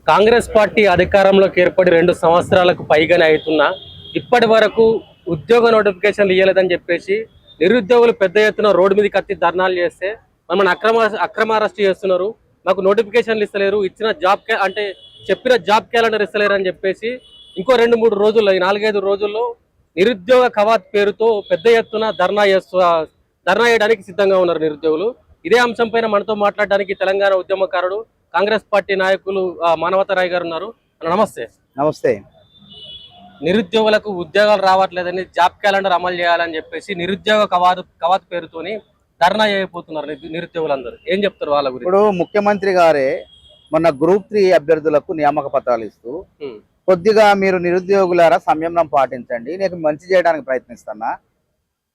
Congress party అధికారంలోకి ఏర్పడి 2 సంవత్సరాలకు పైగానే అవుతున్నా ఇప్పటి వరకు ఉద్యోగ నోటిఫికేషన్లు ఇవ్వలేదని చెప్పేసి నిరుద్యోగులు పెద్ద ఎత్తున రోడ్డు మీద కత్తి ధర్నాలు చేస్తే మన అక్రమ అరెస్ట్ చేస్తున్నారు. మాకు నోటిఫికేషన్లు ఇస్తలేరు, ఇచ్చిన అంటే చెప్పిన జాబ్ క్యాలెండర్ ఇస్తలేరు అని చెప్పేసి ఇంకో 2-3 రోజుల్లో, ఈ 4-5 రోజుల్లో నిరుద్యోగ కవాత్ పేరుతో పెద్ద ఎత్తున ధర్నా చేయడానికి సిద్ధంగా ఉన్నారు నిరుద్యోగులు. ఇదే అంశం పైన మనతో మాట్లాడడానికి తెలంగాణ ఉద్యమకారుడు, కాంగ్రెస్ పార్టీ నాయకులు మానవతరాయ్ గారు ఉన్నారు. నమస్తే. నమస్తే. నిరుద్యోగులకు ఉద్యోగాలు రావట్లేదని జాబ్ క్యాలెండర్ అమలు చేయాలని చెప్పేసి నిరుద్యోగ కవాత్ పేరుతోని ధర్నా చేయబోతున్నారు నిరుద్యోగులందరూ. ఏం చెప్తారు వాళ్ళ గురించి? ఇప్పుడు ముఖ్యమంత్రి గారే మొన్న గ్రూప్ 3 అభ్యర్థులకు నియామక పత్రాలు ఇస్తూ కొద్దిగా మీరు నిరుద్యోగులారా సంయమనం పాటించండి, నేను మంచి చేయడానికి ప్రయత్నిస్తున్నా,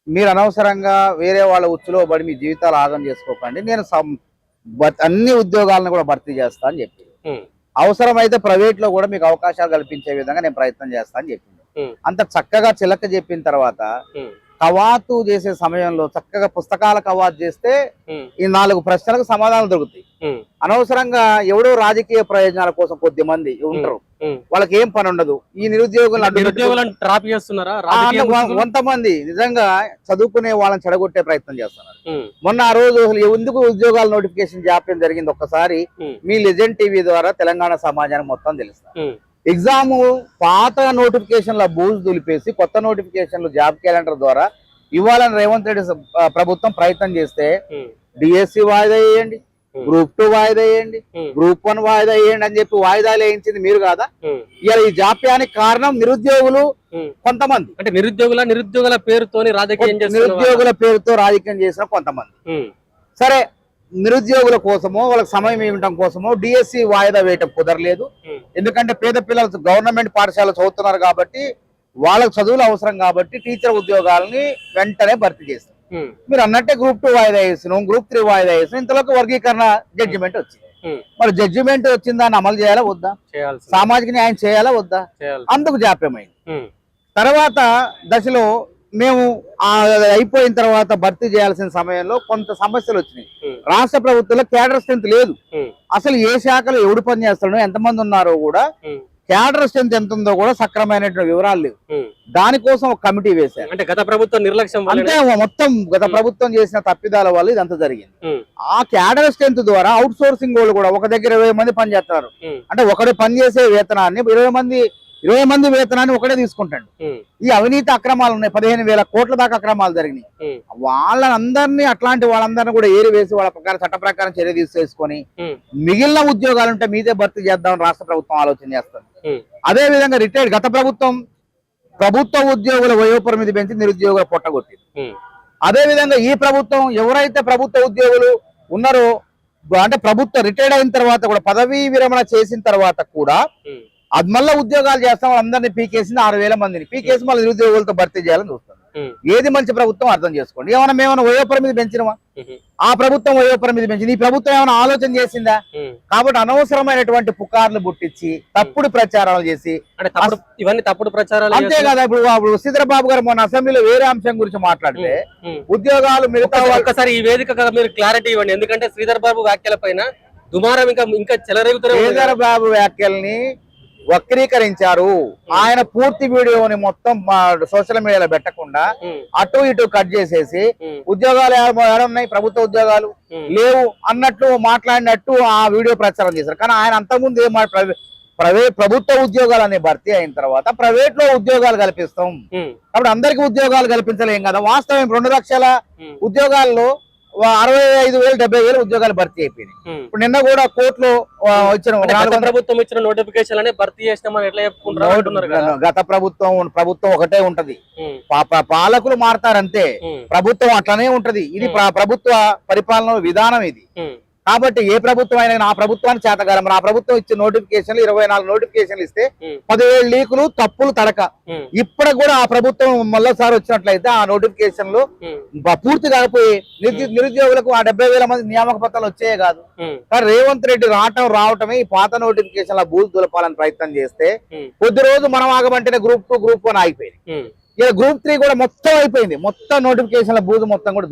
మీరు అనవసరంగా వేరే వాళ్ళ ఉచ్చులో పడి మీ జీవితాలు ఆగం చేసుకోకండి, నేను అన్ని ఉద్యోగాలను కూడా భర్తీ చేస్తా అని చెప్పి, అవసరమైతే ప్రైవేట్ లో కూడా మీకు అవకాశాలు కల్పించే విధంగా నేను ప్రయత్నం చేస్తా అని చెప్పింది. అంత చక్కగా చిలక చెప్పిన తర్వాత కవాతు చేసే సమయంలో చక్కగా పుస్తకాల కవాతు చేస్తే ఈ 4 ప్రశ్నలకు సమాధానాలు దొరుకుతాయి. అనవసరంగా ఎవడో రాజకీయ ప్రయోజనాల కోసం కొద్ది మంది ఉంటారు, వాళ్ళకి ఏం పని ఉండదు. ఈ నిరుద్యోగులను ట్రాప్ చేస్తున్నారా? కొంతమంది నిజంగా చదువుకునే వాళ్ళని చెడగొట్టే ప్రయత్నం చేస్తున్నారు. మొన్న ఆ రోజు అసలు ఎందుకు ఉద్యోగాల నోటిఫికేషన్ జాప్యం జరిగింది ఒక్కసారి మీ లెజెండ్ టీవీ ద్వారా తెలంగాణ సమాజానికి మొత్తం తెలుస్తుంది. ఎగ్జామ్ పాత నోటిఫికేషన్ల బూజు దులిపేసి కొత్త నోటిఫికేషన్లు జాబ్ క్యాలెండర్ ద్వారా ఇవ్వాలని రేవంత్ రెడ్డి ప్రభుత్వం ప్రయత్నం చేస్తే డిఎస్సి వాయిదా వేయండి, గ్రూప్ 2 వాయిదా వేయండి, గ్రూప్ 1 వాయిదా వేయండి అని చెప్పి వాయిదాలు వేయించింది మీరు కాదా? ఇలా ఈ జాప్యానికి కారణం నిరుద్యోగులు కొంతమంది, అంటే నిరుద్యోగుల పేరుతో రాజకీయం చేసిన కొంతమంది. సరే, నిరుద్యోగుల కోసమో వాళ్ళకి సమయం ఇవ్వడం కోసమో డిఎస్సి వాయిదా వేయటం కుదరలేదు. ఎందుకంటే పేద పిల్లలు గవర్నమెంట్ పాఠశాల చదువుతున్నారు కాబట్టి వాళ్ళకి చదువులు అవసరం కాబట్టి టీచర్ ఉద్యోగాలని వెంటనే భర్తీ చేస్తారు. మీరు అన్నట్టే గ్రూప్ 2 వాయిదా వేసినాం, గ్రూప్ 3 వాయిదా వేసినాం, ఇంతలోకి వర్గీకరణ జడ్జిమెంట్ వచ్చింది. మరి జడ్జిమెంట్ వచ్చిన దాన్ని అమలు చేయాలా వద్దా? సామాజిక న్యాయం చేయాలా వద్దా? అందుకు జాప్యమైంది. తర్వాత దశలో మేము అయిపోయిన తర్వాత భర్తీ చేయాల్సిన సమయంలో కొంత సమస్యలు వచ్చినాయి. రాష్ట్ర ప్రభుత్వంలో క్యాడర్ స్ట్రెంత్ లేదు. అసలు ఏ శాఖలో ఎవడు పని చేస్తాడో, ఎంతమంది ఉన్నారో కూడా, క్యాడర్ స్ట్రెంత్ ఎంత ఉందో కూడా సక్రమైనటువంటి వివరాలు లేవు. దానికోసం ఒక కమిటీ వేశారు. అంటే గత ప్రభుత్వం నిర్లక్ష్యం, అంటే మొత్తం గత ప్రభుత్వం చేసిన తప్పిదాల వల్ల ఇదంతా జరిగింది. ఆ క్యాడర్ స్ట్రెంత్ ద్వారా అవుట్ సోర్సింగ్ వాళ్ళు కూడా ఒక దగ్గర 20 మంది పని చేస్తున్నారు. అంటే ఒకటి పని చేసే వేతనాన్ని 20 మంది వేతనాన్ని ఒకటే తీసుకుంటాడు. ఈ అవినీతి అక్రమాలు ఉన్నాయి, 15,000 కోట్ల దాకా అక్రమాలు జరిగినాయి. వాళ్ళందరినీ, అట్లాంటి వాళ్ళందరినీ కూడా ఏరివేసి వాళ్ళ ప్రకారం చట్ట ప్రకారం చర్య తీసుకొని మిగిలిన ఉద్యోగాలు ఉంటే మీదే భర్తీ చేద్దామని రాష్ట్ర ప్రభుత్వం ఆలోచన చేస్తుంది. అదే విధంగా రిటైర్డ్ గత ప్రభుత్వ ఉద్యోగుల వయోపరిమితి పెంచి నిరుద్యోగుల పొట్టగొట్టింది. అదే విధంగా ఈ ప్రభుత్వం ఎవరైతే ప్రభుత్వ ఉద్యోగులు ఉన్నారో, అంటే ప్రభుత్వ రిటైర్డ్ అయిన తర్వాత కూడా పదవీ విరమణ చేసిన తర్వాత కూడా అది మళ్ళీ ఉద్యోగాలు చేస్తాం అందరినీ పీకేసింది. 6,000 మందిని పీకేసి మళ్ళీ నిరుద్యోగులతో భర్తీ చేయాలని చూస్తుంది. ఏది మంచి ప్రభుత్వం అర్థం చేసుకోండి. మేమన్నా వయోపరిమితి పెంచినవా? ఆ ప్రభుత్వం వయోపరిమితి పెంచింది. ఈ ప్రభుత్వం ఏమైనా ఆలోచన చేసిందా? కాబట్టి అనవసరమైనటువంటి పుకార్లు పుట్టించి తప్పుడు ప్రచారాలు చేసి ఇవన్నీ తప్పుడు ప్రచారాలు. అంతే కదా. ఇప్పుడు శ్రీధరబాబు గారు మొన్న అసెంబ్లీలో వేరే అంశం గురించి మాట్లాడితే ఉద్యోగాలు మిగతా ఒక్కసారి ఈ వేదిక మీరు క్లారిటీ ఇవ్వండి. ఎందుకంటే శ్రీధర్ బాబు వ్యాఖ్యల పైన దుమారం ఇంకా చెలరేగుతారు. శ్రీధర్ బాబు వ్యాఖ్యల్ని వక్రీకరించారు. ఆయన పూర్తి వీడియోని మొత్తం సోషల్ మీడియాలో పెట్టకుండా అటు ఇటు కట్ చేసేసి ఉద్యోగాలు ఏడున్నాయి, ప్రభుత్వ ఉద్యోగాలు లేవు అన్నట్లు మాట్లాడినట్టు ఆ వీడియో ప్రచారం చేశారు. కానీ ఆయన అంతకుముందు ప్రభుత్వ ఉద్యోగాలు అనే భర్తీ అయిన తర్వాత ప్రైవేట్ లో ఉద్యోగాలు కల్పిస్తాం కాబట్టి అందరికి ఉద్యోగాలు కల్పించలేం కదా. వాస్తవం 2 లక్షల ఉద్యోగాల్లో 65,000 70,000 ఉద్యోగాలు భర్తీ అయిపోయినాయి. ఇప్పుడు నిన్న కూడా కోర్టులో ఇచ్చిన ప్రభుత్వం ఇచ్చిన నోటిఫికేషన్ భర్తీ చేసినామని ఎట్లా చెప్పుకుంటున్నారు? గత ప్రభుత్వం ఒకటే ఉంటది, పాలకులు మారతారంతే, ప్రభుత్వం అట్లనే ఉంటది. ఇది ప్రభుత్వ పరిపాలన విధానం ఇది. కాబట్టి ఏ ప్రభుత్వం అయినా ఆ ప్రభుత్వాన్ని చేతగాలం. ఆ ప్రభుత్వం ఇచ్చే నోటిఫికేషన్లు 24 నోటిఫికేషన్లు ఇస్తే 10,000 లీకులు తప్పులు తడక. ఇప్పటికి కూడా ఆ ప్రభుత్వం మళ్ళీసారి వచ్చినట్లయితే ఆ నోటిఫికేషన్లు పూర్తి కాకపోయి నిరుద్యోగులకు ఆ 70,000 మంది నియామక పత్రాలు వచ్చేయే కాదు. కానీ రేవంత్ రెడ్డి రావటమే ఈ పాత నోటిఫికేషన్ల బూజు దులపాలని ప్రయత్నం చేస్తే కొద్ది రోజు మనం ఆగమంటేనే గ్రూప్ 2 గ్రూప్ 1 ఆగిపోయింది. ఇలా గ్రూప్ 3 కూడా మొత్తం అయిపోయింది. మొత్తం నోటిఫికేషన్ల బూజు మొత్తం కూడా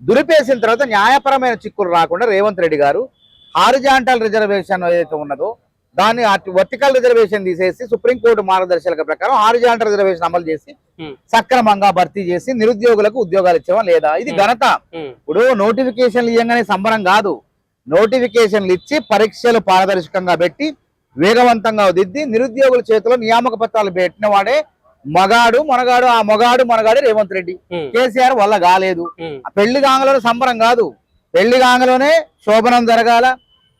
దులిపేసిన తర్వాత న్యాయపరమైన చిక్కులు రాకుండా రేవంత్ రెడ్డి గారు హారిజాంటల్ రిజర్వేషన్ ఏదైతే ఉన్నదో దాన్ని వర్టికల్ రిజర్వేషన్ తీసేసి సుప్రీంకోర్టు మార్గదర్శకాల ప్రకారం హారిజాంటల్ రిజర్వేషన్ అమలు చేసి సక్రమంగా భర్తీ చేసి నిరుద్యోగులకు ఉద్యోగాలు ఇచ్చేవా లేదా? ఇది ఘనత. ఇప్పుడు నోటిఫికేషన్లు ఇవ్వగానే సంబరం కాదు. నోటిఫికేషన్లు ఇచ్చి పరీక్షలు పారదర్శకంగా పెట్టి వేగవంతంగా దిద్ది నిరుద్యోగుల చేతిలో నియామక పత్రాలు పెట్టిన వాడే మగాడు మనగాడు. ఆ మగాడు మనగాడు రేవంత్ రెడ్డి. కేసీఆర్ వల్ల కాలేదు. పెళ్లి కాంగలోనే సంబరం కాదు, పెళ్లి కాంగలోనే శోభనం జరగాల,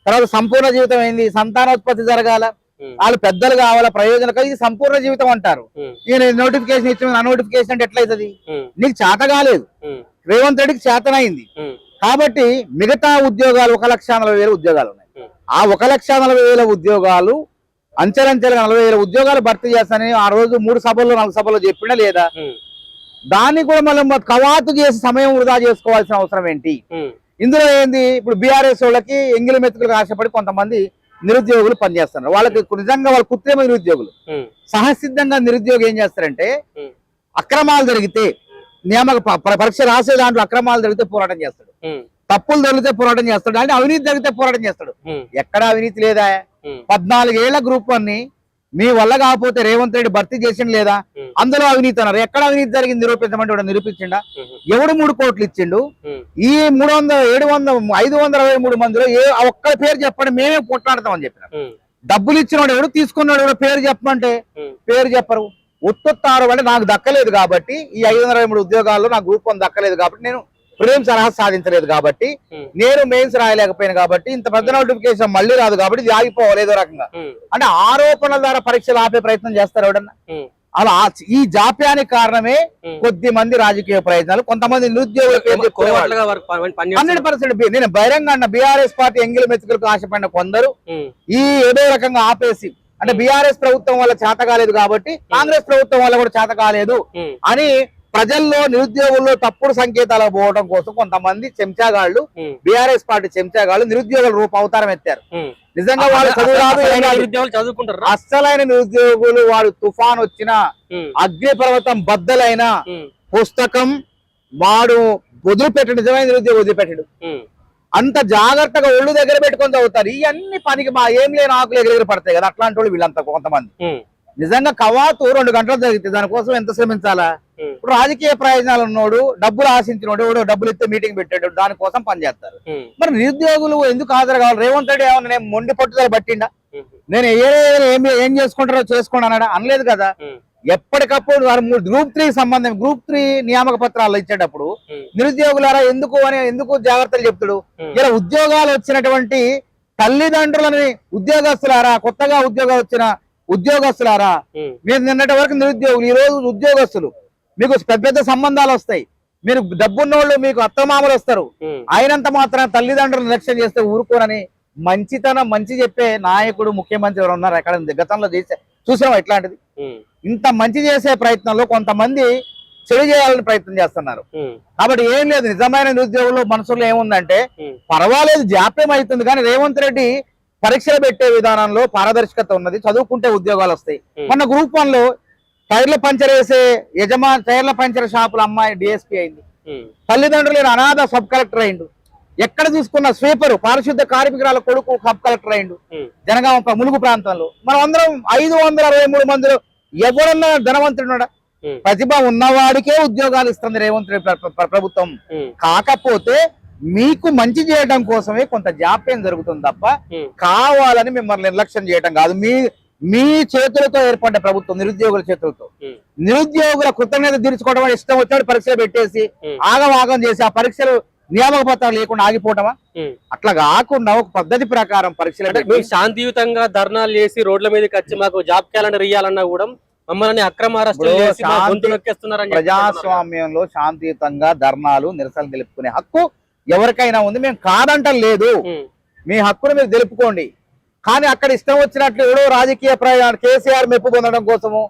తర్వాత సంపూర్ణ జీవితం ఏంది, సంతానోత్పత్తి జరగాల, వాళ్ళు పెద్దలు కావాలా, ప్రయోజనం. ఇది సంపూర్ణ జీవితం అంటారు. ఈయన నోటిఫికేషన్ ఇచ్చిన నా నోటిఫికేషన్ అంటే ఎట్లయితది? నీకు చేత కాలేదు, రేవంత్ రెడ్డికి చేతనైంది. కాబట్టి మిగతా ఉద్యోగాలు 1,40,000 ఉద్యోగాలు ఉన్నాయి. ఆ 1,40,000 ఉద్యోగాలు అంచెలంచెలుగా 40,000 ఉద్యోగాలు భర్తీ చేస్తానని ఆ రోజు 3 సభల్లో 4 సభల్లో చెప్పినా లేదా? దాన్ని కూడా మనం కవాతు చేసి సమయం వృధా చేసుకోవాల్సిన అవసరం ఏంటి? ఇందులో ఏంది, ఇప్పుడు బీఆర్ఎస్ వాళ్ళకి ఎంగిలి మెతుకులకు ఆశపడి కొంతమంది నిరుద్యోగులు పనిచేస్తున్నారు. వాళ్ళకి నిజంగా వాళ్ళ కృత్రిమ నిరుద్యోగులు. సహసిద్ధంగా నిరుద్యోగి ఏం చేస్తారంటే, అక్రమాలు జరిగితే నియామక పరీక్ష రాసే దాంట్లో అక్రమాలు జరిగితే పోరాటం చేస్తాడు, తప్పులు జరిగితే పోరాటం చేస్తాడు, అంటే అవినీతి జరిగితే పోరాటం చేస్తాడు. ఎక్కడ అవినీతి లేదా? 14 ఏళ్ల గ్రూప్ 1 మీ వల్ల కాకపోతే రేవంత్ రెడ్డి భర్తీ చేసిండు లేదా? అందులో అవినీతి అన్నారు. ఎక్కడ అవినీతి జరిగింది నిరూపించమంటే వాడు నిరూపించిండా? ఎవడు 3 కోట్లు ఇచ్చిండు? ఈ 523 మందిలో ఒక్క పేరు చెప్పండి, మేమే కొట్లాడతామని చెప్పిన. డబ్బులు ఇచ్చినవాడు ఎవడు, తీసుకున్నాడు ఎవడు, పేరు చెప్పమంటే పేరు చెప్పరు. ఉత్తొత్తారు అంటే నాకు దక్కలేదు కాబట్టి, ఈ 523 ఉద్యోగాల్లో నా గ్రూప్ 1 దక్కలేదు కాబట్టి, నేను ప్రిలిమ్స్ అర్హత సాధించలేదు కాబట్టి, నేను మెయిన్స్ రాయలేకపోయాను కాబట్టి, ఇంత పెద్ద నోటిఫికేషన్ మళ్ళీ రాదు కాబట్టి ఇది ఆగిపోవాలి ఏదో రకంగా. అంటే ఆరోపణల ద్వారా పరీక్షలు ఆపే ప్రయత్నం చేస్తారు ఎవడన్నా? అలా ఈ జాప్యానికి కారణమే కొద్ది మంది రాజకీయ ప్రయత్నాలు, కొంతమంది నిరుద్యోగుల పేరు 100%. నేను బహిరంగ అన్న, బీఆర్ఎస్ పార్టీ ఎంగిలి మెతుకులకు ఆశపడిన కొందరు ఈ ఏదో రకంగా ఆపేసి, అంటే బీఆర్ఎస్ ప్రభుత్వం వల్ల చేత కాలేదు కాబట్టి కాంగ్రెస్ ప్రభుత్వం వల్ల కూడా చేత కాలేదు అని ప్రజల్లో నిరుద్యోగుల్లో తప్పుడు సంకేతాలకు పోవడం కోసం కొంతమంది చెంచాగాళ్లు, బీఆర్ఎస్ పార్టీ చెంచాగాళ్లు నిరుద్యోగుల రూప అవతారం ఎత్తారు. నిజంగా వాళ్ళు చదువుకుంటారు. అస్సలైన నిరుద్యోగులు వాడు తుఫాన్ వచ్చిన, అగ్నిపర్వతం బద్దలైన పుస్తకం వాడు వదిలిపెట్టడు. నిజమైన నిరుద్యోగి వదిలిపెట్టడు. అంత జాగ్రత్తగా ఒళ్ళు దగ్గర పెట్టుకొని చదువుతారు. ఇవన్నీ పనికి ఏం లేని ఆకులు ఎగిరెగిరి పడతాయి కదా, అట్లాంటి వాళ్ళు వీళ్ళంతా కొంతమంది. నిజంగా కవాతు 2 గంటలు జరిగితే దానికోసం ఎంత శ్రమించాలా? ఇప్పుడు రాజకీయ ప్రయోజనాలు ఉన్నోడు, డబ్బులు ఆశించినోడు ఎవడో డబ్బులు ఇస్తే మీటింగ్ పెట్టాడు, దానికోసం పనిచేస్తారు. మరి నిరుద్యోగులు ఎందుకు హాజరు కావాలి? రేవంత్ రెడ్డి ఏమన్నా నేను మొండి పట్టుదల పట్టిండా? నేను ఏం చేసుకుంటారో చేసుకోండి అన్నాడా? అనలేదు కదా. ఎప్పటికప్పుడు గ్రూప్ 3 సంబంధం, గ్రూప్ 3 నియామక పత్రాలు ఇచ్చేటప్పుడు నిరుద్యోగులారా ఎందుకు జాగ్రత్తలు చెప్తాడు? ఇలా ఉద్యోగాలు వచ్చినటువంటి తల్లిదండ్రులని, ఉద్యోగస్తులారా, కొత్తగా ఉద్యోగం వచ్చిన ఉద్యోగస్తులారా, మీరు నిన్నటి వరకు నిరుద్యోగులు, ఈ రోజు ఉద్యోగస్తులు, మీకు పెద్ద సంబంధాలు వస్తాయి, మీరు డబ్బున్నోళ్ళు, మీకు అత్తమామలు వస్తారు. అయినంత మాత్రం తల్లిదండ్రులు నిర్లక్ష్యం చేస్తే ఊరుకోనని మంచి చెప్పే నాయకుడు, ముఖ్యమంత్రి ఎవరు ఉన్నారు? ఎక్కడ గతంలో చూసాం ఇట్లాంటిది. ఇంత మంచి చేసే ప్రయత్నంలో కొంతమంది చెడు చేయాలని ప్రయత్నం చేస్తున్నారు. కాబట్టి ఏం లేదు, నిజమైన నిరుద్యోగులు మనసులో ఏముందంటే, పర్వాలేదు జాప్యం అవుతుంది కానీ రేవంత్ రెడ్డి పరీక్షలు పెట్టే విధానంలో పారదర్శకత ఉన్నది, చదువుకుంటే ఉద్యోగాలు వస్తాయి. మొన్న గ్రూప్ 1లో టైర్ల పంచర్ వేసే టైర్ల పంచర్ షాపుల అమ్మాయి డిఎస్పీ అయింది. తల్లిదండ్రులు అనాథ సబ్ కలెక్టర్ అయిండు. ఎక్కడ చూసుకున్న స్వీపర్, పారిశుద్ధ కార్మికురాల కొడుకు సబ్ కలెక్టర్ అయిండు జనగామ ములుగు ప్రాంతంలో. మనం అందరం 523 మందిలో ఎవరన్నా ధనవంతుడున్నాడా? ప్రతిభ ఉన్నవాడికే ఉద్యోగాలు ఇస్తుంది రేవంత్ రెడ్డి ప్రభుత్వం. కాకపోతే మీకు మంచి చేయడం కోసమే కొంత జాప్యం జరుగుతుంది తప్ప కావాలని మిమ్మల్ని నిర్లక్ష్యం చేయడం కాదు. మీ చేతులతో ఏర్పడ్డ ప్రభుత్వం, నిరుద్యోగుల చేతులతో. నిరుద్యోగుల కృతజ్ఞత తీర్చుకోవడం, ఇష్టం వచ్చాడు పరీక్షలు పెట్టేసి ఆగం చేసి ఆ పరీక్షలు నియామక పత్రాలు లేకుండా ఆగిపోవటమా? అట్లా కాకుండా ఒక పద్ధతి ప్రకారం పరీక్షలు శాంతియుతంగా ధర్నాలు చేసి రోడ్ల మీదకి వచ్చి మాకు జాబ్ క్యాలెండర్ ఇవ్వాలన్నా కూడా మమ్మల్ని అక్రమ అరెస్టులు చేసి ప్రజాస్వామ్యంలో శాంతియుతంగా ధర్నాలు, నిరసనలు తెలుపుకునే హక్కు ఎవరికైనా ఉంది. మేము కాదంటలేదు, మీ హక్కును మీరు తెలుపుకోండి. కానీ అక్కడ ఇష్టం వచ్చినట్లు ఎవడో రాజకీయ ప్రయోజనాలు, కేసీఆర్ మెప్పు పొందడం కోసము,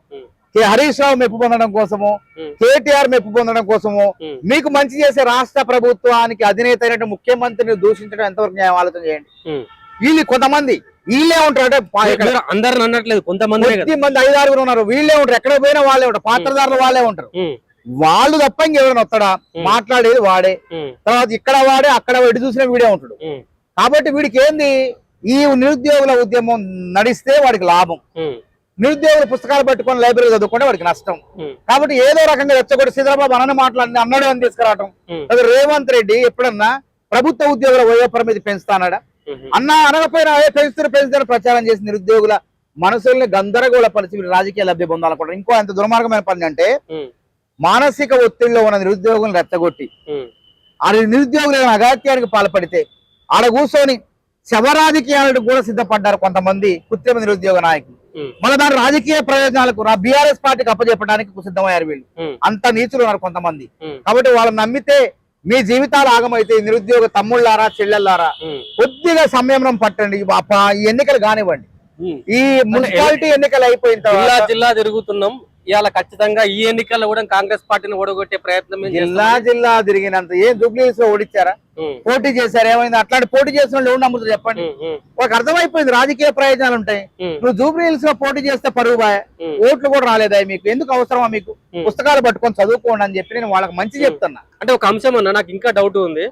హరీష్ రావు మెప్పు పొందడం కోసము, కేటీఆర్ మెప్పు పొందడం కోసము, మీకు మంచి చేసే రాష్ట్ర ప్రభుత్వానికి అధినేత అయినట్టు ముఖ్యమంత్రిని దూషించడం ఎంతవరకు న్యాయం ఆలోచన చేయండి. వీళ్ళు కొంతమంది వీళ్ళే ఉంటారు, అంటే అందరు అనట్లేదు, కొంతమంది 5-6 ఉన్నారు. వీళ్ళే ఉంటారు, ఎక్కడ పోయినా వాళ్ళే ఉంటారు, పాత్రదారులు వాళ్ళే ఉంటారు. వాళ్ళు తప్ప ఇంకెవరైనా వస్తాడా? మాట్లాడేది వాడే, తర్వాత ఇక్కడ వాడే, అక్కడ ఎటు చూసిన వీడే ఉంటాడు. కాబట్టి వీడికి ఏంది, ఈ నిరుద్యోగుల ఉద్యమం నడిస్తే వాడికి లాభం, నిరుద్యోగుల పుస్తకాలు పట్టుకొని లైబ్రరీ చదువుకుంటే వాడికి నష్టం. కాబట్టి ఏదో రకంగా రెచ్చగొట్టి చంద్రబాబు అన్నాడు అని తీసుకురావటం. రేవంత్ రెడ్డి ఎప్పుడన్నా ప్రభుత్వ ఉద్యోగుల వయోపరిమితి పెంచుతానడా? అనకపోయినా పెంచుతారు ప్రచారం చేసి నిరుద్యోగుల మనసుల్ని గందరగోళపరిచి రాజకీయ లబ్ధి పొందాలనుకుంటారు. ఇంకో ఎంత దుర్మార్గమైన పని అంటే మానసిక ఒత్తిడిలో ఉన్న నిరుద్యోగులను రెచ్చగొట్టి ఆ నిరుద్యోగులు అగాత్యానికి పాల్పడితే ఆడ కూర్చొని శవరాజకీయాలకు కూడా సిద్ధపడ్డారు కొంతమంది కృత్రిమ నిరుద్యోగ నాయకులు. మళ్ళీ దాని రాజకీయ ప్రయోజనాలకు బీఆర్ఎస్ పార్టీకి అప్పచెప్పడానికి సిద్ధమయ్యారు వీళ్ళు. అంత నీచులు ఉన్నారు కొంతమంది. కాబట్టి వాళ్ళని నమ్మితే మీ జీవితాలు ఆగమైతే నిరుద్యోగ తమ్ముళ్ళారా చెల్లెళ్ళారా కొద్దిగా సంయమనం పట్టండి. ఈ ఎన్నికలు కానివ్వండి, ఈ మున్సిపాలిటీ ఎన్నికలు అయిపోయిన తర్వాత జిల్లా తిరుగుతున్నాం. ఇవాళ ఖచ్చితంగా ఈ ఎన్నికల్లో కూడా కాంగ్రెస్ పార్టీని ఓడగొట్టే ప్రయత్నం జిల్లా తిరిగినంత ఏం జూబ్లీస్ లో ఓడిచ్చారా? పోటీ చేశారు, ఏమైంది? అట్లాంటి పోటీ చేసిన వాళ్ళు ఎవరు నమ్ముతారు చెప్పండి? వాళ్ళకి అర్థమైపోయింది రాజకీయ ప్రయోజనాలు ఉంటాయి. నువ్వు జూబ్లీస్ లో పోటీ చేస్తే పరువు బాయ్, ఓట్లు కూడా రాలేదా మీకు? ఎందుకు అవసరమా మీకు? పుస్తకాలు పట్టుకొని చదువుకోండి అని చెప్పి నేను వాళ్ళకి మంచి చెప్తున్నా. అంటే ఒక అంశం అన్న నాకు ఇంకా డౌట్ ఉంది.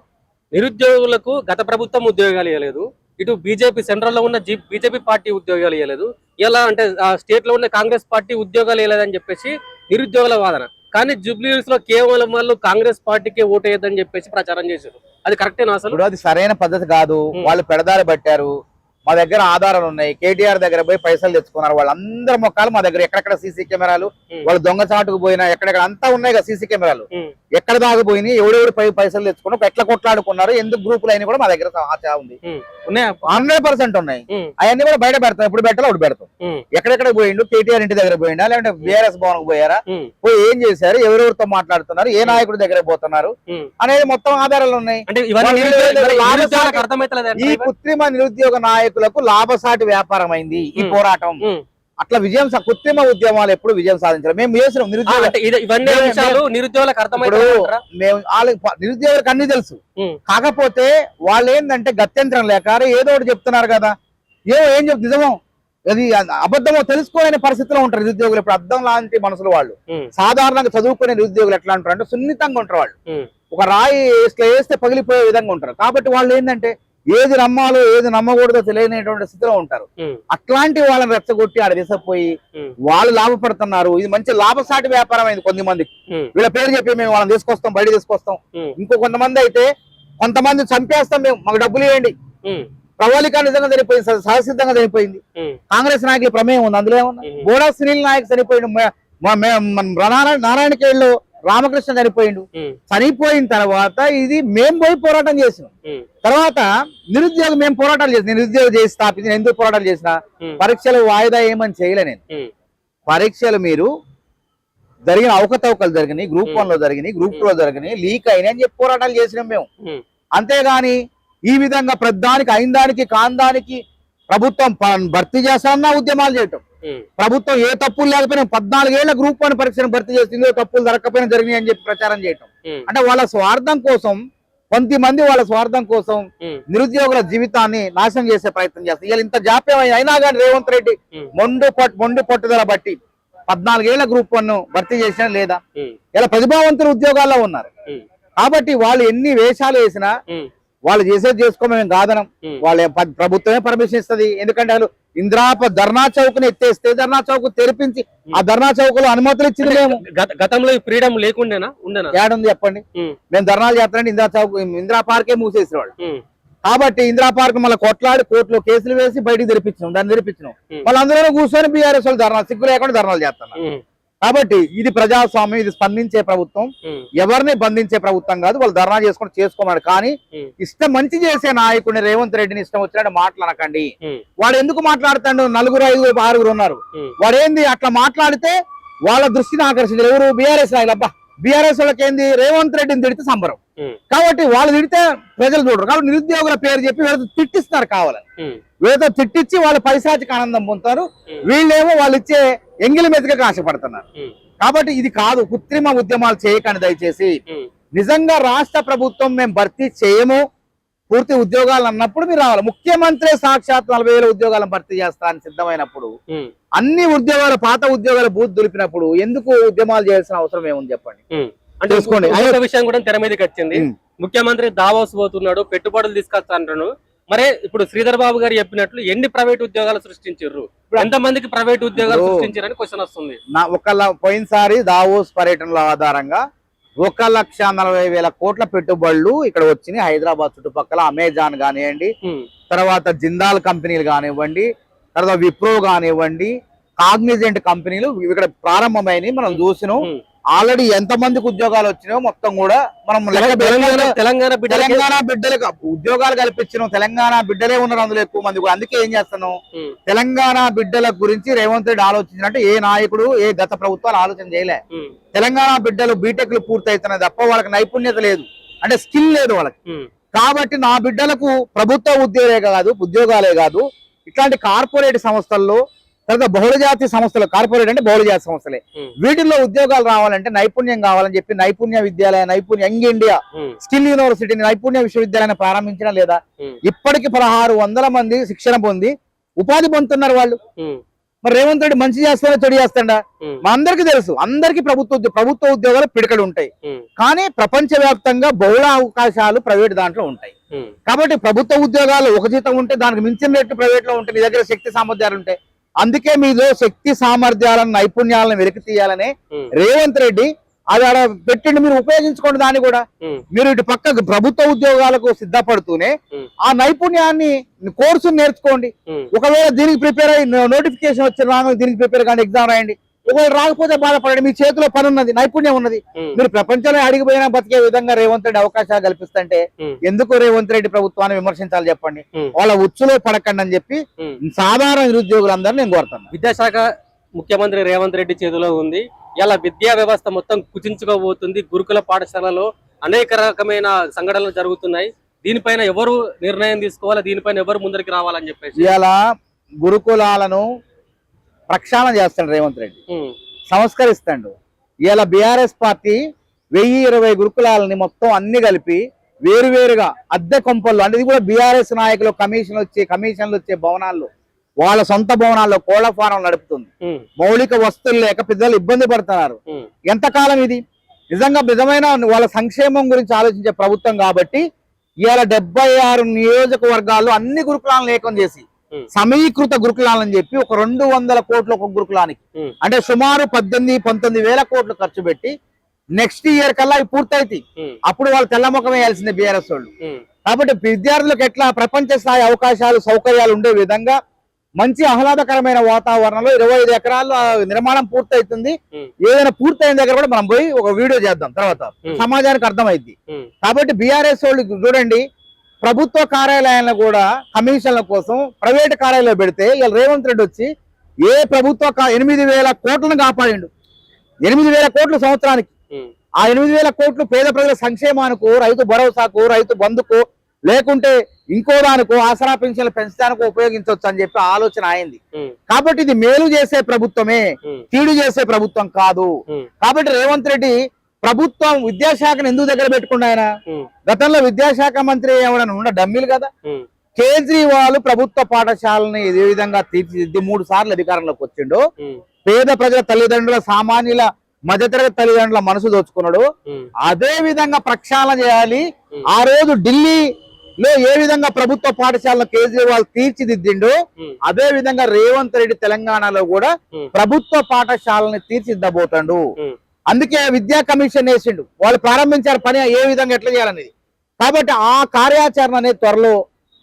నిరుద్యోగులకు గత ప్రభుత్వం ఉద్యోగాలు ఇవ్వలేదు, ఇటు బీజేపీ సెంట్రల్ లో ఉన్న బీజేపీ పార్టీ ఉద్యోగాలు ఇవ్వలేదు, ఇలా అంటే స్టేట్ లో ఉన్న కాంగ్రెస్ పార్టీ ఉద్యోగాలు ఇవ్వలేదని చెప్పేసి నిరుద్యోగుల వాదన. కానీ జూబ్లీహిల్స్ లో కేవలం వాళ్ళు కాంగ్రెస్ పార్టీకి ఓటు వేయద్దని చెప్పేసి ప్రచారం చేశారు. అది కరెక్టేనా? అసలు అది సరైన పద్ధతి కాదు. వాళ్ళు పెడదారి పట్టారు. మా దగ్గర ఆధారాలు ఉన్నాయి. కేటీఆర్ దగ్గర పోయి పైసలు తెచ్చుకున్నారు. వాళ్ళందరి మొక్కలు మా దగ్గర ఎక్కడెక్కడ సీసీ కెమెరాలు, వాళ్ళు దొంగచాటుకు పోయినా ఎక్కడెక్కడ అంతా ఉన్నాయి కదా సీసీ కెమెరాలు. ఎక్కడ దాగిపోయినాయి, ఎవడెవడు పైసలు తెచ్చుకున్నారు, ఎట్లా కొట్లాడుకున్నారు, ఎందుకు గ్రూపులు అయినా కూడా మా దగ్గర ఉంది. 100% ఉన్నాయి. అవన్నీ కూడా బయట పెడతాం. ఎప్పుడు పెట్టాలో అప్పుడు పెడతాం. ఎక్కడెక్కడ పోయిండు, కేటీఆర్ ఇంటి దగ్గర పోయిండా, లేదంటే బీఆర్ఎస్ భవన్ కు పోయారా, పోయి ఏం చేశారు, ఎవరెవరితో మాట్లాడుతున్నారు, ఏ నాయకుడి దగ్గర పోతున్నారు అనేది మొత్తం ఆధారాలు ఉన్నాయి. ఈ కృత్రిమ నిరుద్యోగ నాయకులకు లాభసాటి వ్యాపారం అయింది ఈ పోరాటం. అట్లా విజయం కృత్రిమ ఉద్యమాలు ఎప్పుడు విజయం సాధించారు. మేము చేసినాం. నిరుద్యోగులకు అన్ని తెలుసు. కాకపోతే వాళ్ళు ఏంటంటే గత్యంతరం లేక ఏదో ఒకటి చెప్తున్నారు కదా, ఏం చెప్తే నిజమో అది అబద్ధమో తెలుసుకోలేని పరిస్థితిలో ఉంటారు నిరుద్యోగులు. ఇప్పుడు అర్థం లాంటి మనసులు వాళ్ళు. సాధారణంగా చదువుకునే నిరుద్యోగులు ఎట్లా ఉంటారు అంటే సున్నితంగా ఉంటారు. వాళ్ళు ఒక రాయి ఇట్లా వేస్తే పగిలిపోయే విధంగా ఉంటారు. కాబట్టి వాళ్ళు ఏంటంటే ఏది నమ్మాలో ఏది నమ్మకూడదో తెలియనటువంటి స్థితిలో ఉంటారు. అట్లాంటి వాళ్ళని రెచ్చగొట్టి ఆడ దిశపోయి వాళ్ళు లాభపడుతున్నారు. ఇది మంచి లాభసాటి వ్యాపారం అయింది కొంతమందికి. వీళ్ళ పేరు చెప్పి మేము వాళ్ళని తీసుకొస్తాం, బయట తీసుకొస్తాం. ఇంకో కొంతమంది అయితే కొంతమంది చంపేస్తాం, మేము మాకు డబ్బులు ఇవ్వండి. ప్రవళిక నిజంగా చనిపోయింది, సహసిద్ధంగా చనిపోయింది. కాంగ్రెస్ నాయకులు ప్రమేయం ఉంది అందులో. ఏమన్నా బోడా సునీల్ నాయక్ చనిపోయిండు, నారాయణఖేడ్లో రామకృష్ణ చనిపోయిండు. చనిపోయిన తర్వాత ఇది మేము పోయి పోరాటం చేసినాం. తర్వాత నిరుద్యోగం మేము పోరాటాలు చేసిన, నిరుద్యోగం చేసి స్థాపించిన. ఎందుకు పోరాటాలు చేసిన? పరీక్షలు వాయిదా ఏమని చేయలే నేను. పరీక్షలు మీరు జరిగిన అవకతవకలు జరిగినాయి, గ్రూప్ 1 లో జరిగినాయి, గ్రూప్ 2 లో జరిగినాయి, లీక్ అయినాయి అని చెప్పి పోరాటాలు చేసినాం మేము. అంతేగాని ఈ విధంగా ప్రధానికి అయిందానికి కాందానికి ప్రభుత్వం భర్తీ చేస్తానన్నా ఉద్యమాలు చేయటం. ప్రభుత్వం ఏ తప్పులు లేకపోయినా 14 ఏళ్ల గ్రూప్ 1 పరీక్షను భర్తీ చేసిందో తప్పులు జరగకపోయినా జరిగినాయి అని చెప్పి ప్రచారం చేయటం. అంటే వాళ్ళ స్వార్థం కోసం, కొంతమంది వాళ్ళ స్వార్థం కోసం నిరుద్యోగుల జీవితాన్ని నాశనం చేసే ప్రయత్నం చేస్తారు. ఇలా ఇంత జాప్యం అయినా కానీ రేవంత్ రెడ్డి మొండి పట్టుదల బట్టి 14 ఏళ్ల గ్రూప్ 1 భర్తీ చేసినా లేదా ఇలా ప్రతిభావంతులు ఉద్యోగాల్లో ఉన్నారు. కాబట్టి వాళ్ళు ఎన్ని వేషాలు వేసినా వాళ్ళు చేసేది చేసుకోమేం కాదనం. వాళ్ళ ప్రభుత్వమే పర్మిషన్ ఇస్తుంది. ఎందుకంటే వాళ్ళు ధర్నా చౌక్ ని ఎత్తేస్తే ధర్నా చౌక్ తెరిపించి ఆ ధర్నా చౌక్ లో అనుమతులు ఇచ్చింది మేము. గతంలో ఫ్రీడమ్ లేకుండా ఏడుంది చెప్పండి? మేము ధర్నాలు చేస్తానంటే ఇందిరా పార్కే మూసేసిన వాళ్ళు. కాబట్టి ఇందిరా పార్క్ మళ్ళీ కొట్లాడి కోర్టులో కేసులు వేసి బయటికి తెరిపించినాం, దాన్ని తెరిపించినాం. వాళ్ళందరూ కూర్చొని బీఆర్ఎస్ వాళ్ళు ధర్నాలు, సిగ్గు లేకుండా ధర్నాలు చేస్తున్నారు. కాబట్టి ఇది ప్రజాస్వామ్యం, ఇది స్పందించే ప్రభుత్వం, ఎవరిని బంధించే ప్రభుత్వం కాదు. వాళ్ళు ధర్నా చేసుకోమని. కానీ ఇష్టం మంచి చేసే నాయకుడిని రేవంత్ రెడ్డిని ఇష్టం వచ్చినట్టు మాట్లాడకండి. వాడు ఎందుకు మాట్లాడుతాడు? 4, 5, 6 ఉన్నారు. వాడేంది అట్లా మాట్లాడితే వాళ్ళ దృష్టిని ఆకర్షించారు. ఎవరు? బీఆర్ఎస్ నాయకులు. అబ్బా బీఆర్ఎస్ వాళ్ళకి ఏంది రేవంత్ రెడ్డిని తిడితే సంబరం. కాబట్టి వాళ్ళు తిడితే ప్రజలు చూడరు. కాబట్టి నిరుద్యోగుల పేరు చెప్పి వీళ్ళతో తిట్టిస్తారు కావాలని. వీళ్ళతో తిట్టించి వాళ్ళు పైశాచిక ఆనందం పొందుతారు. వీళ్ళేమో వాళ్ళు ఇచ్చే ఎంగిలి మెతుకకు ఆశపడుతున్నారు. కాబట్టి ఇది కాదు. కృత్రిమ ఉద్యమాలు చేయకండి దయచేసి. నిజంగా రాష్ట్ర ప్రభుత్వం మేము భర్తీ చేయము, పూర్తి ఉద్యోగాలు అన్నప్పుడు మీరు రావాలి. ముఖ్యమంత్రి సాక్షాత్ 40,000 ఉద్యోగాలను భర్తీ చేస్తా అని సిద్ధమైనప్పుడు, అన్ని ఉద్యోగాలు పాత ఉద్యోగాలు బూత్ దులిపినప్పుడు ఎందుకు ఉద్యమాలు చేయాల్సిన అవసరం ఏముంది చెప్పండి? చూసుకోండి. అదే విషయం కూడా తెర మీదకి వచ్చింది. ముఖ్యమంత్రి దావోస్ పోతున్నాడు, పెట్టుబడులు తీసుకొస్తా అంటాడు. మరే ఇప్పుడు శ్రీధర్ బాబు గారు చెప్పినట్లు ఎన్ని ప్రైవేట్ ఉద్యోగాలు సృష్టించారు, ఎంత మందికి ప్రైవేట్ ఉద్యోగాలు సృష్టించారని క్వశ్చన్ వస్తుంది. పోయినసారి దావోస్ పర్యటనల ఆధారంగా 1,40,000 కోట్ల పెట్టుబడులు ఇక్కడ వచ్చినాయి. హైదరాబాద్ చుట్టుపక్కల అమెజాన్ కానివ్వండి, తర్వాత జిందాల్ కంపెనీలు కానివ్వండి, తర్వాత విప్రో కానివ్వండి, కాగ్నిజెంట్ కంపెనీలు ఇక్కడ ప్రారంభమైనవి మనం చూసినాం. ఆల్రెడీ ఎంత మందికి ఉద్యోగాలు వచ్చినాయో మొత్తం కూడా మనం తెలంగాణ బిడ్డలకు ఉద్యోగాలు కల్పించినాం. తెలంగాణ బిడ్డలే ఉన్నారు అందులో ఎక్కువ మంది కూడా. అందుకే ఏం చేస్తున్నాం, తెలంగాణ బిడ్డల గురించి రేవంత్ రెడ్డి ఆలోచించినట్టు ఏ నాయకుడు ఏ గత ప్రభుత్వాలు ఆలోచన చేయలే. తెలంగాణ బిడ్డలు బీటెక్లు పూర్తి అవుతున్నాయి తప్ప వాళ్ళకి నైపుణ్యత లేదు, అంటే స్కిల్ లేదు వాళ్ళకి. కాబట్టి నా బిడ్డలకు ప్రభుత్వ ఉద్యోగాలే కాదు ఇట్లాంటి కార్పొరేట్ సంస్థల్లో, తర్వాత బహుళజాతి సంస్థలు, కార్పొరేట్ అంటే బహుళజాతి సంస్థలే, వీటిల్లో ఉద్యోగాలు రావాలంటే నైపుణ్యం కావాలని చెప్పి నైపుణ్య విద్యాలయ, యంగ్ ఇండియా స్కిల్ యూనివర్సిటీని, నైపుణ్య విశ్వవిద్యాలయాన్ని ప్రారంభించడం లేదా ఇప్పటికి 1600 మంది శిక్షణ పొంది ఉపాధి పొందుతున్నారు వాళ్ళు. మరి రేవంత్ రెడ్డి మంచి చేస్తాడో చెడు చేస్తాడా? మా అందరికి తెలుసు, అందరికి ప్రభుత్వ ఉద్యోగాలు పిడికలు ఉంటాయి, కానీ ప్రపంచ వ్యాప్తంగా బహుళ అవకాశాలు ప్రైవేట్ దాంట్లో ఉంటాయి. కాబట్టి ప్రభుత్వ ఉద్యోగాలు ఒక జీతం ఉంటే దానికి మించిన రేట్లు ప్రైవేట్ లో ఉంటాయి. నీ దగ్గర శక్తి సామర్థ్యాలు ఉంటాయి. అందుకే మీలో శక్తి సామర్థ్యాలను, నైపుణ్యాలను వెలికి తీయాలని రేవంత్ రెడ్డి అది ఆడ పెట్టండి, మీరు ఉపయోగించుకోండి. దాన్ని కూడా మీరు ఇటు పక్క ప్రభుత్వ ఉద్యోగాలకు సిద్ధపడుతూనే ఆ నైపుణ్యాన్ని కోర్సు నేర్చుకోండి. ఒకవేళ దీనికి ప్రిపేర్ అయ్యి నోటిఫికేషన్ వచ్చి రాగా దీనికి ప్రిపేర్ కానీ ఎగ్జామ్ రాయండి. ఒకవేళ రాకపోతే బాధపడండి, మీ చేతిలో పని ఉన్నది, నైపుణ్యం ఉన్నది. మీరు ప్రపంచంలో అడిగిపోయినా బతికే విధంగా రేవంత్ రెడ్డి అవకాశాలు కల్పిస్తుంటే ఎందుకు రేవంత్ రెడ్డి ప్రభుత్వాన్ని విమర్శించాలి చెప్పండి? వాళ్ళ ఉచ్చులో పడకండి అని చెప్పి సాధారణ నిరుద్యోగులందరూ నేను కోరుతాను. విద్యాశాఖ ముఖ్యమంత్రి రేవంత్ రెడ్డి చేతిలో ఉంది. ఇలా విద్యా వ్యవస్థ మొత్తం కుచించుకోబోతుంది. గురుకుల పాఠశాలలో అనేక రకమైన సంఘటనలు జరుగుతున్నాయి. దీనిపైన ఎవరు నిర్ణయం తీసుకోవాలి, దీనిపైన ఎవరు ముందరికి రావాలని చెప్పేసి ఇలా గురుకులాలను ప్రక్షాళన చేస్తాడు రేవంత్ రెడ్డి, సంస్కరిస్తాడు. ఇలా బీఆర్ఎస్ పార్టీ 1020 గురుకులాలని మొత్తం అన్ని కలిపి వేరువేరుగా అద్దె కొంపల్లో, అంటే ఇది కూడా బీఆర్ఎస్ నాయకులు కమిషన్లు వచ్చే భవనాల్లో, వాళ్ళ సొంత భవనాల్లో కోళ్ల ఫారం నడుపుతుంది. మౌలిక వస్తువులు లేక పిల్లలు ఇబ్బంది పడుతున్నారు. ఎంతకాలం ఇది? నిజమైన వాళ్ళ సంక్షేమం గురించి ఆలోచించే ప్రభుత్వం కాబట్టి ఇవాళ 76 నియోజకవర్గాల్లో అన్ని గురుకులాలను ఏకం చేసి సమీకృత గురుకులాలని చెప్పి ఒక 200 కోట్లు ఒక గురుకులానికి, అంటే సుమారు 18-19 వేల కోట్లు ఖర్చు పెట్టి నెక్స్ట్ ఇయర్ కల్లా అవి పూర్తయితాయి. అప్పుడు వాళ్ళు తెల్లముఖం వేయాల్సిందే బీఆర్ఎస్ వాళ్ళు. కాబట్టి విద్యార్థులకు ఎట్లా ప్రపంచ స్థాయి అవకాశాలు, సౌకర్యాలు ఉండే విధంగా మంచి ఆహ్లాదకరమైన వాతావరణంలో 25 ఎకరాల్లో నిర్మాణం పూర్తవుతుంది. ఏదైనా పూర్తయిన దగ్గర కూడా మనం పోయి ఒక వీడియో చేద్దాం, తర్వాత సమాజానికి అర్థమైంది. కాబట్టి బీఆర్ఎస్ వాళ్ళు చూడండి, ప్రభుత్వ కార్యాలయాలను కూడా కమిషన్ల కోసం ప్రైవేట్ కార్యాలయంలో పెడితే ఇలా రేవంత్ రెడ్డి వచ్చి ఏ ప్రభుత్వ 8,000 కోట్లను కాపాడిండు. 8,000 కోట్లు సంవత్సరానికి. ఆ 8,000 కోట్లు పేద ప్రజల సంక్షేమానికి, రైతు భరోసాకు, రైతు బంధుకు, లేకుంటే ఇంకో దానికో ఆసరా పెన్షన్లు పెంచడానికో ఉపయోగించవచ్చు అని చెప్పి ఆలోచన అయింది. కాబట్టి ఇది మేలు చేసే ప్రభుత్వమే, కీడు చేసే ప్రభుత్వం కాదు. కాబట్టి రేవంత్ రెడ్డి ప్రభుత్వం విద్యాశాఖను ఎందుకు దగ్గర పెట్టుకున్నా? ఆయన గతంలో విద్యాశాఖ మంత్రి ఎవరైనా ఉండ డమ్మీలు కదా. కేజ్రీవాల్ ప్రభుత్వ పాఠశాలని ఏ విధంగా తీర్చిదిద్ది 3 సార్లు అధికారంలోకి వచ్చిండో, పేద ప్రజల తల్లిదండ్రుల, సామాన్యుల మధ్యతరగతి తల్లిదండ్రుల మనసు దోచుకున్నాడు. అదే విధంగా ప్రక్షాళన చేయాలి. ఆ రోజు ఢిల్లీలో ఏ విధంగా ప్రభుత్వ పాఠశాలను కేజ్రీవాల్ తీర్చిదిద్దిండో అదే విధంగా రేవంత్ రెడ్డి తెలంగాణలో కూడా ప్రభుత్వ పాఠశాలని తీర్చిదిద్దబోతాడు. అందుకే విద్యా కమిషన్ వేసిండు. వాళ్ళు ప్రారంభించారు పని ఏ విధంగా ఎట్లా చేయాలనేది. కాబట్టి ఆ కార్యాచరణ అనేది త్వరలో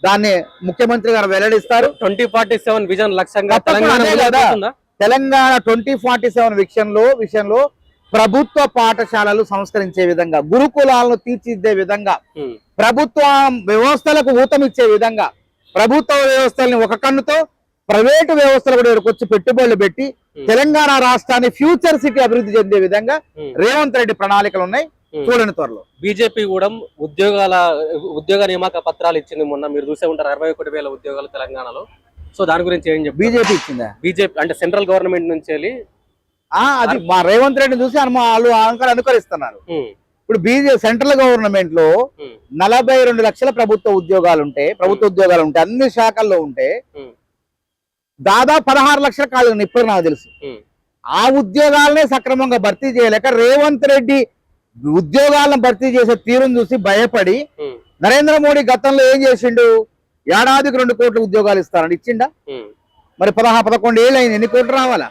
దాన్ని ముఖ్యమంత్రి గారు వెల్లడిస్తారు. 2047 విజన్ లక్ష్యంగా తెలంగాణ 2047 విషయంలో ప్రభుత్వ పాఠశాలలు సంస్కరించే విధంగా, గురుకులాలను తీర్చిదిద్దే విధంగా, ప్రభుత్వ వ్యవస్థలకు ఊతమిచ్చే విధంగా, ప్రభుత్వ వ్యవస్థల్ని ఒక కన్నుతో ప్రైవేటు వ్యవస్థలు కూడా వచ్చి పెట్టుబడులు పెట్టి తెలంగాణ రాష్ట్రాన్ని ఫ్యూచర్ సిటీ అభివృద్ధి చెందే విధంగా రేవంత్ రెడ్డి ప్రణాళికలు ఉన్నాయి. చూడండి త్వరలో. బీజేపీ కూడా ఉద్యోగ నియామక పత్రాలు ఇచ్చింది. మొన్న మీరు చూసే ఉంటారు 61,000 ఉద్యోగాలు తెలంగాణలో. సో దాని గురించి ఏం చెప్పి బీజేపీ ఇచ్చిందా? బీజేపీ అంటే సెంట్రల్ గవర్నమెంట్ నుంచి వెళ్ళి అది మా రేవంత్ రెడ్డిని చూసి వాళ్ళు అనుకరిస్తున్నారు. ఇప్పుడు సెంట్రల్ గవర్నమెంట్ లో 42 లక్షల ప్రభుత్వ ఉద్యోగాలు ఉంటే అన్ని శాఖల్లో ఉంటే దాదాపు 16 లక్షల ఖాళీలు ఇప్పుడు నాకు తెలుసు. ఆ ఉద్యోగాలనే సక్రమంగా భర్తీ చేయలేక రేవంత్ రెడ్డి ఉద్యోగాలను భర్తీ చేసే తీరును చూసి భయపడి నరేంద్ర మోడీ గతంలో ఏం చేసిండు, ఏడాదికి 2 కోట్ల ఉద్యోగాలు ఇస్తారండి, ఇచ్చిండా? మరి 11 ఏళ్ళు అయింది, ఎన్ని కోట్లు రావాలా?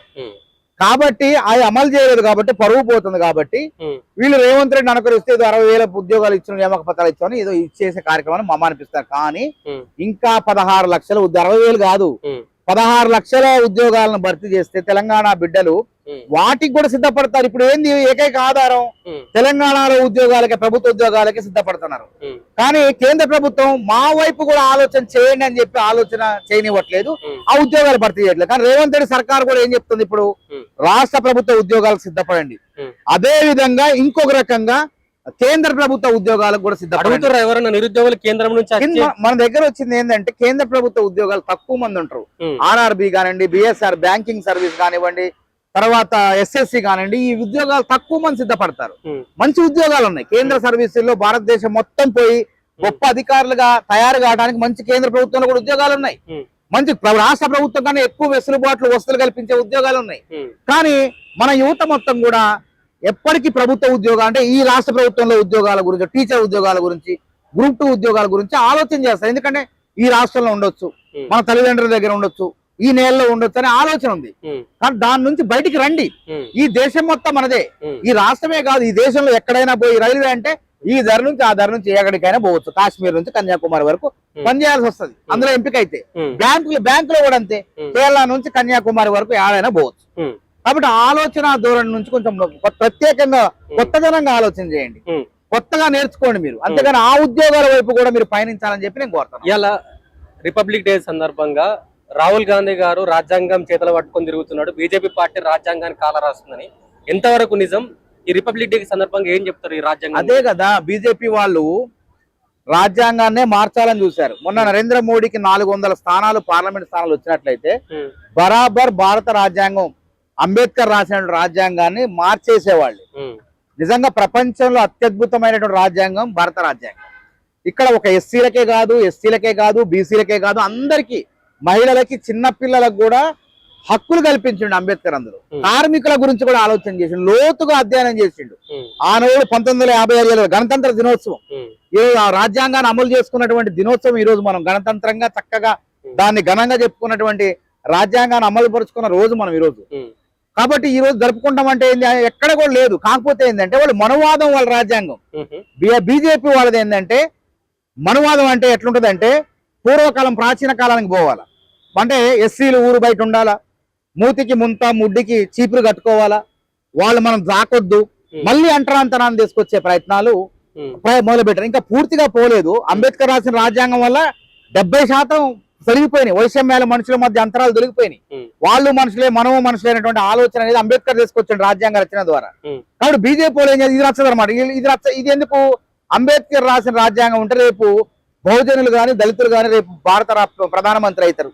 కాబట్టి అది అమలు చేయలేదు కాబట్టి పరువు పోతుంది. కాబట్టి వీళ్ళు రేవంత్ రెడ్డి అనుకరిస్తే 60,000 ఉద్యోగాలు ఇచ్చిన నియామక పత్రాలు ఇచ్చామని ఏదో ఇచ్చేసే కార్యక్రమాన్ని మమ్మానిపిస్తారు. కానీ ఇంకా 16 లక్షల 60,000 కాదు, 16 లక్షల ఉద్యోగాలను భర్తీ చేస్తే తెలంగాణ బిడ్డలు వాటికి కూడా సిద్ధపడతారు. ఇప్పుడు ఏంది ఏకైక ఆధారం? తెలంగాణలో ఉద్యోగాలకే, ప్రభుత్వ ఉద్యోగాలకే సిద్ధపడుతున్నారు. కానీ కేంద్ర ప్రభుత్వం మా వైపు కూడా ఆలోచన చేయండి అని చెప్పి ఆలోచన చేయనివ్వట్లేదు, ఆ ఉద్యోగాలు భర్తీ చేయట్లేదు. కానీ రేవంత్ రెడ్డి సర్కార్ కూడా ఏం చెప్తుంది? ఇప్పుడు రాష్ట్ర ప్రభుత్వ ఉద్యోగాలకు సిద్ధపడండి, అదే విధంగా ఇంకొక రకంగా కేంద్ర ప్రభుత్వ ఉద్యోగాలకు కూడా సిద్ధపడుతున్నారు. ఎవరైనా నిరుద్యోగులు కేంద్రం నుంచి మన దగ్గర వచ్చింది ఏంటంటే కేంద్ర ప్రభుత్వ ఉద్యోగాలు తక్కువ మంది ఉంటారు. ఆర్ఆర్బి కానివ్వండి, బిఎస్ఆర్ బ్యాంకింగ్ సర్వీస్ కానివ్వండి, తర్వాత ఎస్ఎస్సి కానివ్వండి, ఈ ఉద్యోగాలు తక్కువ మంది సిద్ధపడతారు. మంచి ఉద్యోగాలు ఉన్నాయి కేంద్ర సర్వీసుల్లో. భారతదేశం మొత్తం పోయి గొప్ప అధికారులుగా తయారు కావడానికి మంచి కేంద్ర ప్రభుత్వంలో కూడా ఉద్యోగాలు ఉన్నాయి. మంచి రాష్ట్ర ప్రభుత్వం కన్నా ఎక్కువ వెసులుబాట్లు వసతులు కల్పించే ఉద్యోగాలు ఉన్నాయి. కానీ మన యువత మొత్తం కూడా ఎప్పటికీ ప్రభుత్వ ఉద్యోగాలు అంటే ఈ రాష్ట్ర ప్రభుత్వంలో ఉద్యోగాల గురించి, టీచర్ ఉద్యోగాల గురించి, గ్రూప్ 2 ఉద్యోగాల గురించి ఆలోచన చేస్తారు. ఎందుకంటే ఈ రాష్ట్రంలో ఉండొచ్చు, మన తల్లిదండ్రుల దగ్గర ఉండొచ్చు, ఈ నేలలో ఉండొచ్చు అనే ఆలోచన ఉంది. కానీ దాని నుంచి బయటికి రండి. ఈ దేశం మొత్తం మనదే, ఈ రాష్ట్రమే కాదు, ఈ దేశంలో ఎక్కడైనా పోయి రైల్వే అంటే ఈ ధర నుంచి ఆ ధర నుంచి ఎక్కడికైనా పోవచ్చు. కాశ్మీర్ నుంచి కన్యాకుమారి వరకు పనిచేయాల్సి వస్తుంది అందులో ఎంపిక అయితే. బ్యాంకులో కూడా అంతే, కేరళ నుంచి కన్యాకుమారి వరకు ఏడైనా పోవచ్చు. కాబట్టి ఆలోచన ధోరణి నుంచి కొంచెం ప్రత్యేకంగా కొత్తదనంగా ఆలోచన చేయండి, కొత్తగా నేర్చుకోండి మీరు. అంతేగాని ఆ ఉద్యోగాల వైపు కూడా మీరు పయనించాలని చెప్పి నేను కోరుతాను. ఇలా రిపబ్లిక్ డే సందర్భంగా రాహుల్ గాంధీ గారు రాజ్యాంగం చేతులు పట్టుకొని తిరుగుతున్నాడు, బీజేపీ పార్టీ రాజ్యాంగాన్ని కాలరాస్తుందని ఎంతవరకు నిజం? ఈ రిపబ్లిక్ డే సందర్భంగా ఏం చెప్తారు ఈ రాజ్యాంగం? అదే కదా, బీజేపీ వాళ్ళు రాజ్యాంగాన్నే మార్చాలని చూశారు. మొన్న నరేంద్ర మోడీకి 400 స్థానాలు, పార్లమెంట్ స్థానాలు వచ్చినట్లయితే బరాబర్ భారత రాజ్యాంగం, అంబేద్కర్ రాసిన రాజ్యాంగాన్ని మార్చేసేవాళ్ళు. నిజంగా ప్రపంచంలో అత్యద్భుతమైనటువంటి రాజ్యాంగం భారత రాజ్యాంగం. ఇక్కడ ఒక ఎస్సీలకే కాదు, ఎస్టీలకే కాదు, బీసీలకే కాదు, అందరికీ, మహిళలకి, చిన్న పిల్లలకు కూడా హక్కులు కల్పించిండు అంబేద్కర్. అందులో కార్మికుల గురించి కూడా ఆలోచన చేసిండు, లోతుగా అధ్యయనం చేసిండు. ఆనాడు 1956 గణతంత్ర దినోత్సవం, ఈరోజు ఆ రాజ్యాంగాన్ని అమలు చేసుకున్నటువంటి దినోత్సవం. ఈ రోజు మనం గణతంత్రంగా చక్కగా దాన్ని ఘనంగా చెప్పుకున్నటువంటి రాజ్యాంగాన్ని అమలు పరుచుకున్న రోజు మనం ఈ రోజు. కాబట్టి ఈ రోజు జరుపుకుంటామంటే ఏంది, ఎక్కడ కూడా లేదు. కాకపోతే ఏంటంటే వాళ్ళు మనువాదం, వాళ్ళ రాజ్యాంగం. బీజేపీ వాళ్ళది ఏంటంటే మనువాదం అంటే ఎట్లుంటదంటే పూర్వకాలం, ప్రాచీన కాలానికి పోవాలా. అంటే ఎస్సీలు ఊరు బయట ఉండాలా, మూతికి ముంత, ముడ్డికి చీపురు కట్టుకోవాలా, వాళ్ళు మనం దాకొద్దు, మళ్ళీ అంటరాంతరాన్ని తీసుకొచ్చే ప్రయత్నాలు మొదలు పెట్టారు. ఇంకా పూర్తిగా పోలేదు. అంబేద్కర్ రాసిన రాజ్యాంగం వల్ల 70% తొలగిపోయినాయి. వైషమ్యాల మనుషుల మధ్య అంతరాలు తొలగిపోయినాయి. వాళ్ళు మనుషులే, మనము మనుషులైనటువంటి ఆలోచన అనేది అంబేద్కర్ తీసుకొచ్చిన రాజ్యాంగ రచన ద్వారా. కాబట్టి బీజేపీ వాళ్ళు ఏం చేయాలి, ఇది నచ్చదు అనమాట. ఇది ఎందుకు? అంబేద్కర్ రాసిన రాజ్యాంగం ఉంటే రేపు బహుజనులు గాని, దళితులు గాని రేపు భారత ప్రధానమంత్రి అవుతారు,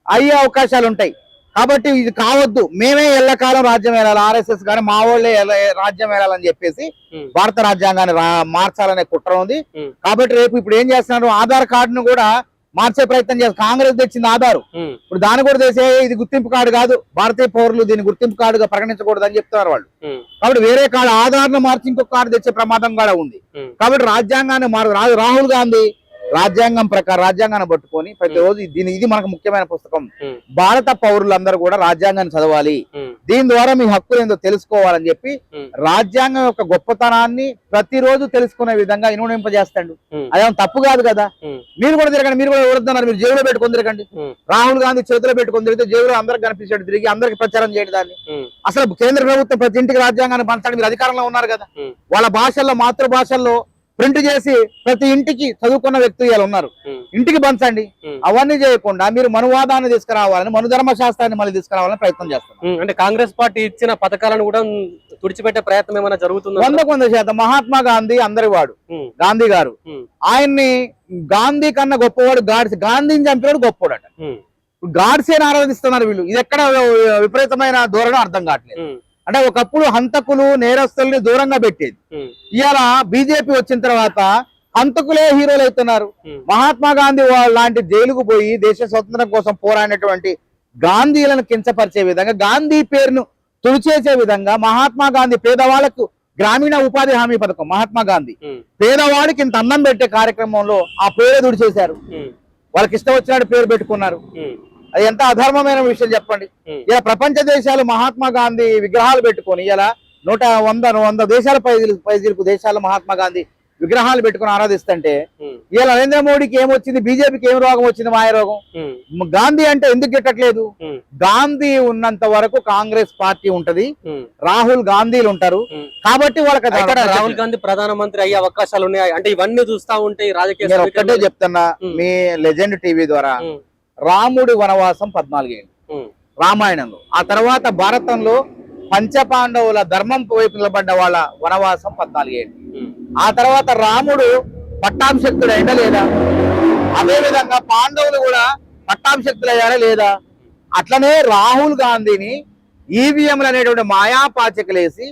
అయ్యే అవకాశాలు ఉంటాయి. కాబట్టి ఇది కావద్దు, మేమే ఎల్లకాలం రాజ్యం వెళ్ళాలి, ఆర్ఎస్ఎస్ గాని మా వాళ్ళే రాజ్యం వెళ్ళాలని చెప్పేసి భారత రాజ్యాంగాన్ని మార్చాలనే కుట్ర ఉంది. కాబట్టి రేపు ఇప్పుడు ఏం చేస్తున్నారు, ఆధార్ కార్డును కూడా మార్చే ప్రయత్నం చేస్తారు. కాంగ్రెస్ తెచ్చింది ఆధార్, ఇప్పుడు దాన్ని కూడా చేసే ఇది గుర్తింపు కార్డు కాదు, భారతీయ పౌరులు దీన్ని గుర్తింపు కార్డుగా ప్రకటించకూడదు అని చెప్తున్నారు వాళ్ళు. కాబట్టి వేరే కార్డు, ఆధార్ ను మార్చి ఇంకొక కార్డు తెచ్చే ప్రమాదం కూడా ఉంది. కాబట్టి రాజ్యాంగాన్ని రాహుల్ గాంధీ రాజ్యాంగం ప్రకారం రాజ్యాంగాన్ని పట్టుకొని ప్రతిరోజు ఇది మనకు ముఖ్యమైన పుస్తకం, భారత పౌరులందరూ కూడా రాజ్యాంగాన్ని చదవాలి, దీని ద్వారా మీ హక్కులు ఏందో తెలుసుకోవాలని చెప్పి రాజ్యాంగం యొక్క గొప్పతనాన్ని ప్రతిరోజు తెలుసుకునే విధంగా ఇనునింపజేస్తాడు. అదేమో తప్పు కాదు కదా. మీరు కూడా తిరగండి, మీరు కూడా ఎవరుతున్నారు, మీరు జేబులో పెట్టుకొని తిరగండి. రాహుల్ గాంధీ చేతిలో పెట్టుకొని తిరిగితే జేబులో అందరికి కనిపించాడు, తిరిగి అందరికి ప్రచారం చేయండి దాన్ని. అసలు కేంద్ర ప్రభుత్వం ప్రతి ఇంటికి రాజ్యాంగాన్ని పంచడానికి మీరు అధికారంలో ఉన్నారు కదా, వాళ్ళ భాషల్లో, మాతృభాషల్లో ప్రింట్ చేసి ప్రతి ఇంటికి చదువుకున్న వ్యక్తులు ఉన్నారు, ఇంటికి పంచండి. అవన్నీ చేయకుండా మీరు మనువాదాన్ని తీసుకురావాలని, మనుధర్మ శాస్త్రాన్ని మళ్ళీ తీసుకురావాలని ప్రయత్నం చేస్తున్నారు. అంటే కాంగ్రెస్ పార్టీ ఇచ్చిన పథకాలను కూడా తుడిచిపెట్టే ప్రయత్నం ఏమైనా జరుగుతుంది? 100% మహాత్మా గాంధీ అందరి వాడు, గాంధీ గారు. ఆయన్ని గాంధీ కన్నా గొప్పవాడు గాడ్సే, గాంధీని చంపినాడు గొప్పవాడట. గాడ్సేని ఆరాధిస్తున్నారు వీళ్ళు. ఇది ఎక్కడ విపరీతమైన ధోరణి అర్థం కావట్లేదు. అంటే ఒకప్పుడు హంతకులు, నేరస్తుల్ని దూరంగా పెట్టేది. ఇవాళ బీజేపీ వచ్చిన తర్వాత హంతకులే హీరోలు అవుతున్నారు. మహాత్మా గాంధీ లాంటి జైలుకు పోయి దేశ స్వతంత్రం కోసం పోరాడినటువంటి గాంధీలను కించపరిచే విధంగా, గాంధీ పేరును తుడిచేసే విధంగా మహాత్మా గాంధీ పేదవాళ్లకు గ్రామీణ ఉపాధి హామీ పథకం, మహాత్మా గాంధీ పేదవాడికి ఇంత అన్నం పెట్టే కార్యక్రమంలో ఆ పేరే తుడిచేశారు. వాళ్ళకి ఇష్టం వచ్చినట్టు పేరు పెట్టుకున్నారు. అది ఎంత అధర్మమైన విషయం చెప్పండి. ఇలా ప్రపంచ దేశాలు మహాత్మా గాంధీ విగ్రహాలు పెట్టుకొని ఇలా 100 దేశాల పైజీలకు దేశాల మహాత్మా గాంధీ విగ్రహాలు పెట్టుకుని ఆరాధిస్తుంటే ఇలా నరేంద్ర మోడీకి ఏమొచ్చింది, బీజేపీకి ఏం రోగం వచ్చింది, మాయ రోగం. గాంధీ అంటే ఎందుకు గిట్టట్లేదు? గాంధీ ఉన్నంత వరకు కాంగ్రెస్ పార్టీ ఉంటది, రాహుల్ గాంధీలు ఉంటారు కాబట్టి వాళ్ళకి రాహుల్ గాంధీ ప్రధానమంత్రి అయ్యే అవకాశాలు ఉన్నాయి అంటే ఇవన్నీ చూస్తా ఉంటే ఈ రాజకీయ నేను ఒక్కటే చెప్తున్నా మీ లెజెండ్ టీవీ ద్వారా, రాముడి వనవాసం 14 ఏళ్ళు రామాయణంలో, ఆ తర్వాత భారతంలో పంచపాండవుల ధర్మం వైపు నిలబడ్డ వాళ్ళ వనవాసం 14 ఏళ్ళు. ఆ తర్వాత రాముడు పట్టాభిషక్తుడు అయినా లేదా? అదే విధంగా పాండవులు కూడా పట్టాభిషక్తులు అయ్యారా లేదా? అట్లనే రాహుల్ గాంధీని ఈవీఎంలు అనేటువంటి మాయాపాచికలేసి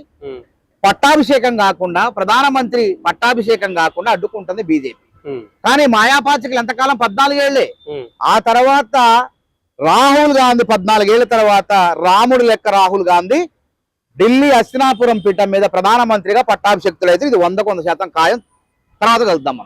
పట్టాభిషేకం కాకుండా, ప్రధానమంత్రి పట్టాభిషేకం కాకుండా అడ్డుకుంటుంది బీజేపీ. కానీ మాయాపాచికలు ఎంతకాలం? 14 ఏళ్లే. ఆ తర్వాత రాహుల్ గాంధీ 14 ఏళ్ల తర్వాత రాముడు లెక్క రాహుల్ గాంధీ ఢిల్లీ హస్తినాపురం పీఠం మీద ప్రధానమంత్రిగా పట్టాభిషక్తులు అయితే ఇది 100% ఖాయం. తర్వాత కలుద్దాం మనం.